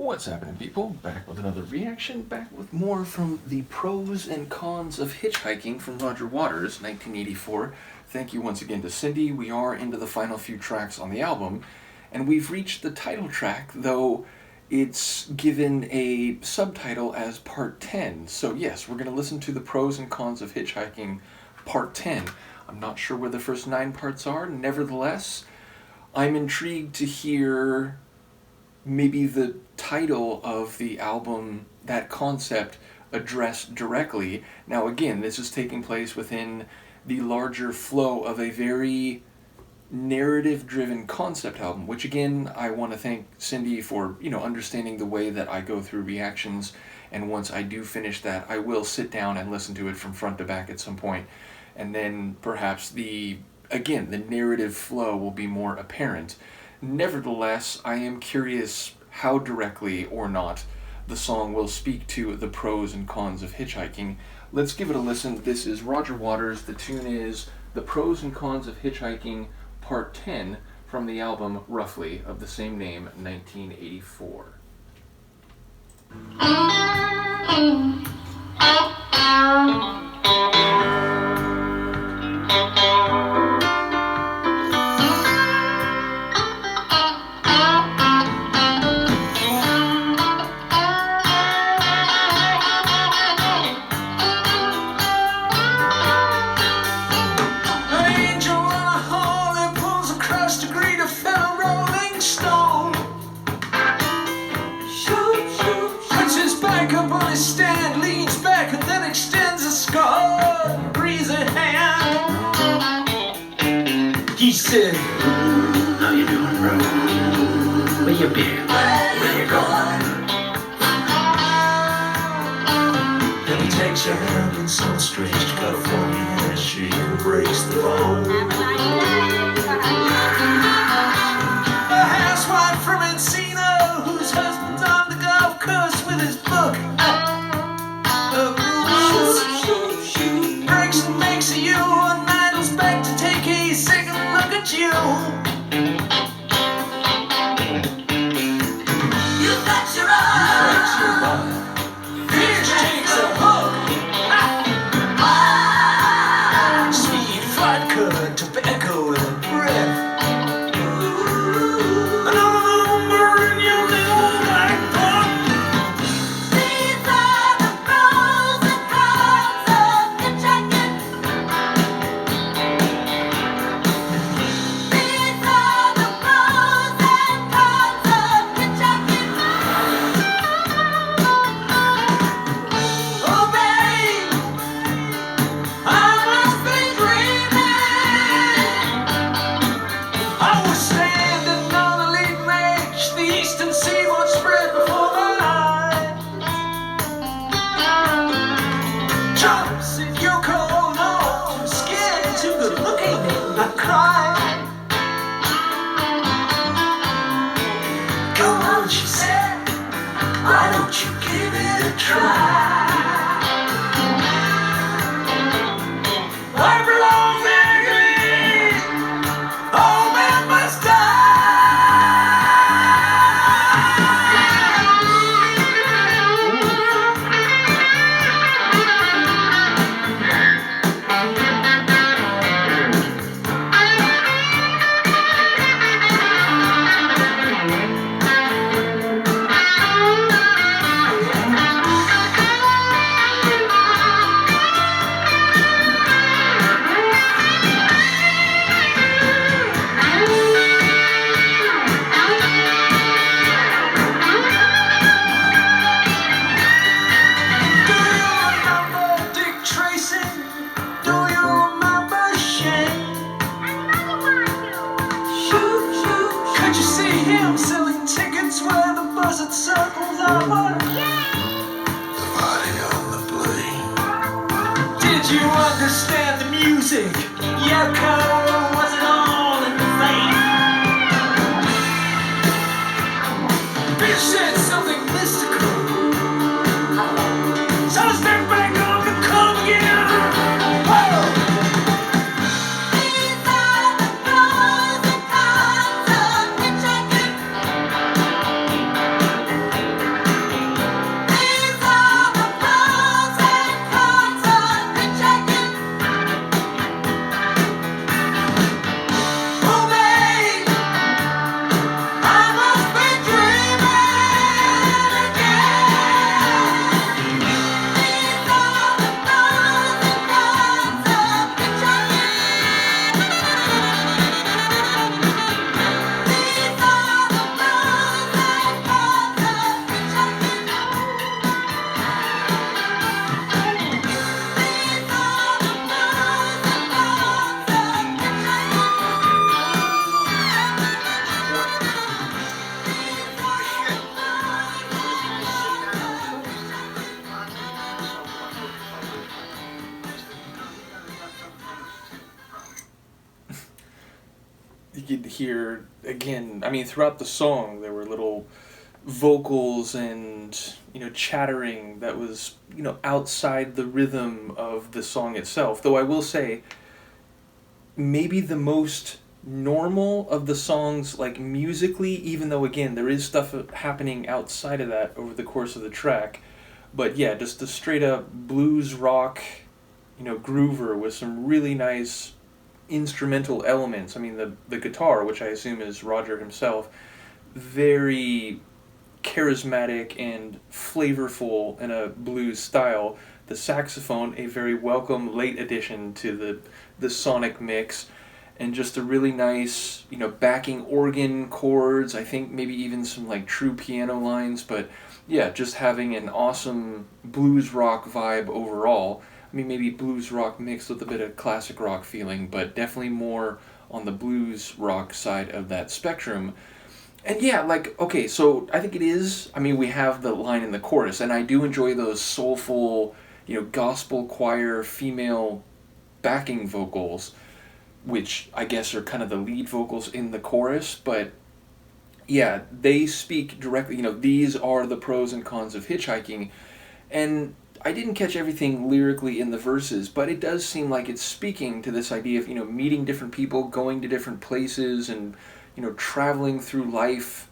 What's happening, people? Back with another reaction, back with more from the pros and cons of hitchhiking from Roger Waters, 1984. Thank you once again to Cindy. We are into the final few tracks on the album, and we've reached the title track, though it's given a subtitle as Part 10. So yes, we're going to listen to the pros and cons of hitchhiking Part 10. I'm not sure where the first 9 parts are. Nevertheless, I'm intrigued to hear maybe the title of the album, that concept, addressed directly. Now again, this is taking place within the larger flow of a very narrative-driven concept album, which again, I want to thank Cindy for, understanding the way that I go through reactions, and once I do finish that, I will sit down and listen to it from front to back at some point, and then perhaps the narrative flow will be more apparent. Nevertheless, I am curious how directly or not the song will speak to the pros and cons of hitchhiking. Let's give it a listen. This is Roger Waters. The tune is The Pros and Cons of Hitchhiking, Part 10, from the album, roughly, of the same name, 1984. Stand, leans back, and then extends a scar, breathes a hand. He said, how you doing, bro? Where you been? Where you going? Then he takes your hand in some strange California handshake and breaks the bone. A housewife from Encino, whose husband's on the golf course with his book. Breaks and makes of you, and idles back to take a second look at you. You got your eye. Hitch takes a hook. Speed, vodka, tobacco, and a breath. An umber in your little black book. These are the pros and cons of hitchhiking. These are the pros and cons of hitchhiking. Oh, babe, I must be dreaming. I was standing on a leading edge, the eastern seaboard spread before my eyes. Jumps if you call, no, too scared, too good looking, I cried. Go on, she said, why don't you give it a try? I belong there, all men must die. Do you remember Dick Tracy? Do you remember Shane? Could you see him selling tickets where the buzzard circles over? The body on the plane. Did you understand the music? Yoko, was it all in vain? Bitch said something mystical. So step back on the come again. Whoa! These are the pros and cons of hitchhiking. could hear, again, I mean, throughout the song, there were little vocals and, chattering that was, outside the rhythm of the song itself. Though I will say, maybe the most normal of the songs, like musically, even though, again, there is stuff happening outside of that over the course of the track. But yeah, just the straight up blues rock, groover with some really nice instrumental elements. I mean, the guitar, which I assume is Roger himself, very charismatic and flavorful in a blues style. The saxophone, a very welcome late addition to the sonic mix, and just a really nice, backing organ chords. I think maybe even some like true piano lines, but yeah, just having an awesome blues rock vibe overall. I mean, maybe blues rock mixed with a bit of classic rock feeling, but definitely more on the blues rock side of that spectrum. And yeah, like, okay, so I think it is, I mean, we have the line in the chorus, and I do enjoy those soulful, gospel choir female backing vocals, which I guess are kind of the lead vocals in the chorus, but yeah, they speak directly, these are the pros and cons of hitchhiking, and I didn't catch everything lyrically in the verses, but it does seem like it's speaking to this idea of, meeting different people, going to different places, and, traveling through life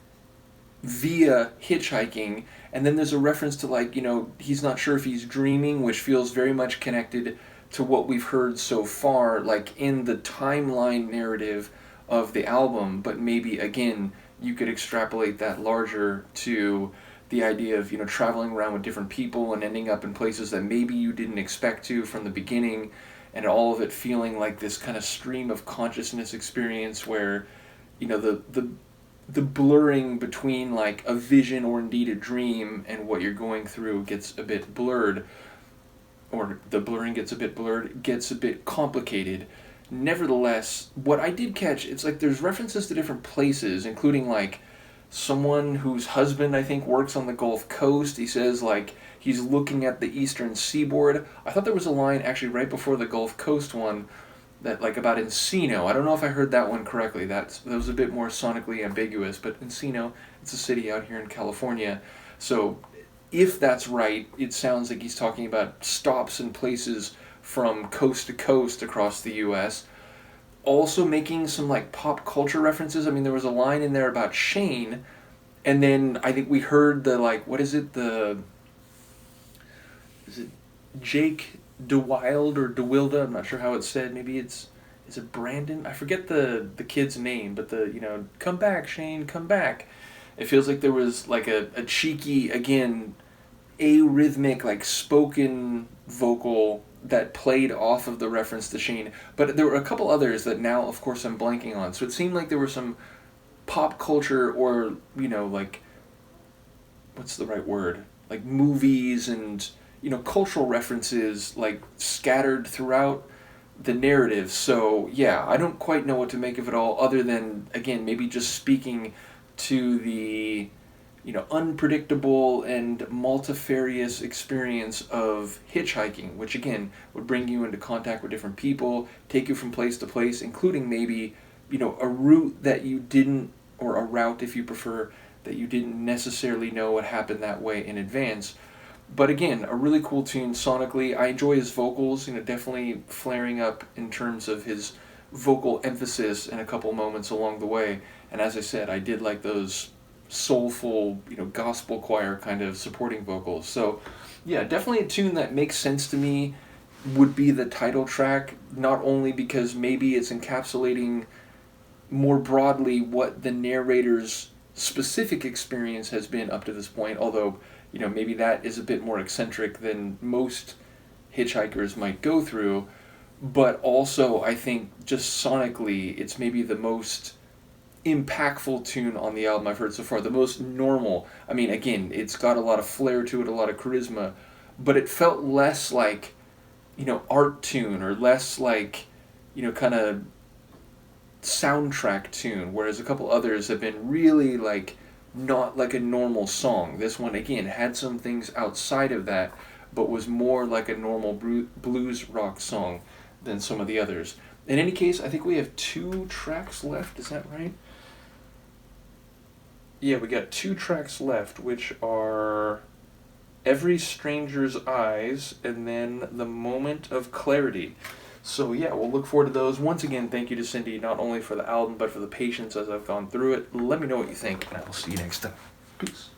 via hitchhiking. And then there's a reference to, like, he's not sure if he's dreaming, which feels very much connected to what we've heard so far, like in the timeline narrative of the album, but maybe, again, you could extrapolate that larger to the idea of, traveling around with different people and ending up in places that maybe you didn't expect to from the beginning, and all of it feeling like this kind of stream of consciousness experience where, the blurring between like a vision or indeed a dream and what you're going through gets a bit blurred, or the blurring gets a bit blurred, gets a bit complicated. Nevertheless, what I did catch, it's like there's references to different places, including like someone whose husband, I think, works on the Gulf Coast. He says, like, he's looking at the eastern seaboard. I thought there was a line actually right before the Gulf Coast one that, like, about Encino. I don't know if I heard that one correctly. That was a bit more sonically ambiguous, but Encino, it's a city out here in California. So if that's right, it sounds like he's talking about stops and places from coast to coast across the U.S., also making some like pop culture references. I mean, there was a line in there about Shane, and then I think we heard the, like, what is it, is it Jake DeWild or DeWilda? I'm not sure how it's said. Maybe is it Brandon? I forget the kid's name, but come back, Shane, come back. It feels like there was like a cheeky, again, arrhythmic, like spoken vocal that played off of the reference to Shane. But there were a couple others that now, of course, I'm blanking on. So it seemed like there were some pop culture or, like, what's the right word? Like movies and, cultural references, like, scattered throughout the narrative. So, yeah, I don't quite know what to make of it all, other than, again, maybe just speaking to the, unpredictable and multifarious experience of hitchhiking, which, again, would bring you into contact with different people, take you from place to place, including maybe, a route that you didn't, or a route, if you prefer, that you didn't necessarily know what happened that way in advance. But again, a really cool tune sonically. I enjoy his vocals, definitely flaring up in terms of his vocal emphasis in a couple moments along the way. And as I said, I did like those soulful, gospel choir kind of supporting vocals. So yeah, definitely a tune that makes sense to me would be the title track, not only because maybe it's encapsulating more broadly what the narrator's specific experience has been up to this point, although, maybe that is a bit more eccentric than most hitchhikers might go through, but also I think just sonically it's maybe the most impactful tune on the album I've heard so far, the most normal. I mean, again, it's got a lot of flair to it, a lot of charisma, but it felt less like, art tune, or less like, kind of soundtrack tune, whereas a couple others have been really, like, not like a normal song. This one, again, had some things outside of that, but was more like a normal blues rock song than some of the others. In any case, I think we have 2 tracks left. Is that right? Yeah, we got 2 tracks left, which are Every Stranger's Eyes and then The Moment of Clarity. So yeah, we'll look forward to those. Once again, thank you to Cindy, not only for the album, but for the patience as I've gone through it. Let me know what you think, and I will see you next time. Peace.